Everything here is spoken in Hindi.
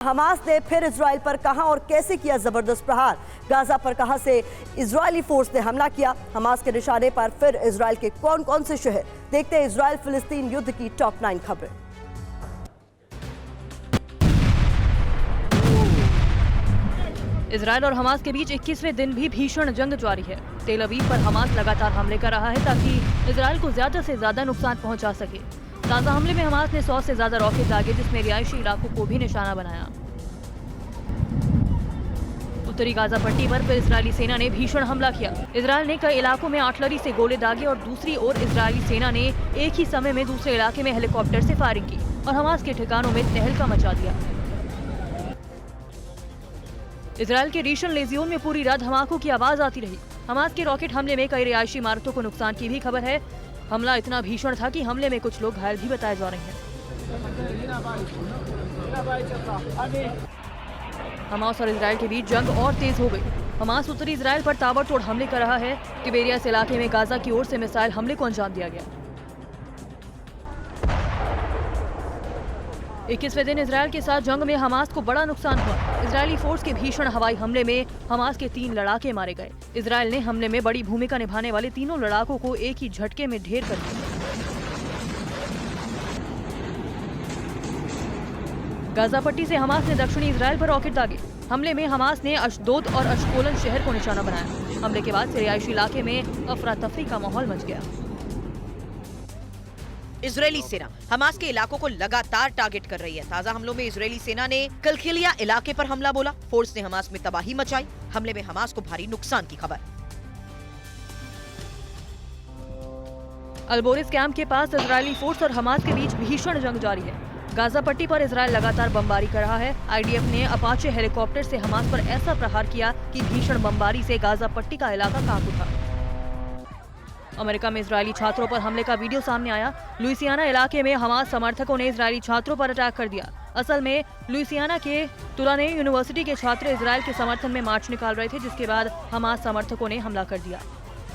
हमास ने फिर इजराइल पर कहां और कैसे किया जबरदस्त प्रहार। गाजा पर कहां से इजरायली फोर्स ने हमला किया। हमास के निशाने पर फिर इजराइल के कौन कौन से शहर। देखते हैं इजराइल फिलिस्तीन युद्ध की टॉप 9 खबरें। इजराइल और हमास के बीच 21वें दिन भी भीषण जंग जारी है। तेल अवीव पर हमास लगातार हमले कर रहा है ताकि इजराइल को ज्यादा से ज्यादा नुकसान पहुंचा सके। ताजा हमले में हमास ने 100 से ज्यादा रॉकेट दागे, जिसमें रिहायशी इलाकों को भी निशाना बनाया। उत्तरी गाजा पट्टी पर फिर इजरायली सेना ने भीषण हमला किया। इजराइल ने कई इलाकों में आर्टिलरी से गोले दागे और दूसरी ओर इजरायली सेना ने एक ही समय में दूसरे इलाके में हेलीकॉप्टर से फायरिंग की और हमास के ठिकानों में तहलका मचा दिया। इजराइल के रीशन लेजियोन में पूरी रात धमाकों की आवाज आती रही। हमास के रॉकेट हमले में कई रिहायशी इमारतों को नुकसान की भी खबर है। हमला इतना भीषण था कि हमले में कुछ लोग घायल भी बताए जा रहे हैं। हमास और इजराइल के बीच जंग और तेज हो गई। हमास उत्तरी इजराइल पर ताबड़तोड़ हमले कर रहा है। तिबेरियस इलाके में गाजा की ओर से मिसाइल हमले को अंजाम दिया गया। 21वें दिन इजराइल के साथ जंग में हमास को बड़ा नुकसान हुआ। इजरायली फोर्स के भीषण हवाई हमले में हमास के 3 लड़ाके मारे गए। इजराइल ने हमले में बड़ी भूमिका निभाने वाले तीनों लड़ाकों को एक ही झटके में ढेर कर दिया। गाजा पट्टी से हमास ने दक्षिणी इजराइल पर रॉकेट दागे। हमले में हमास ने अशदोद और अशकोलन शहर को निशाना बनाया। हमले के बाद रिहायशी इलाके में अफरा तफरी का माहौल मच गया। इजरायली सेना हमास के इलाकों को लगातार टारगेट कर रही है। ताजा हमलों में इजरायली सेना ने कलखिलिया इलाके पर हमला बोला। फोर्स ने हमास में तबाही मचाई। हमले में हमास को भारी नुकसान की खबर। अल्बोरिस कैंप के पास इजरायली फोर्स और हमास के बीच भीषण जंग जारी है। गाजा पट्टी पर इजराइल लगातार बमबारी कर रहा है। आईडीएफ ने अपाचे हेलीकॉप्टर से हमास पर ऐसा प्रहार किया कि भीषण बमबारी से गाजा पट्टी का इलाका कांप उठा। अमेरिका में इजरायली छात्रों पर हमले का वीडियो सामने आया। लुइसियाना इलाके में हमास समर्थकों ने इजरायली छात्रों पर अटैक कर दिया। असल में लुइसियाना के तुलाने यूनिवर्सिटी के छात्र इजराइल के समर्थन में मार्च निकाल रहे थे, जिसके बाद हमास समर्थकों ने हमला कर दिया।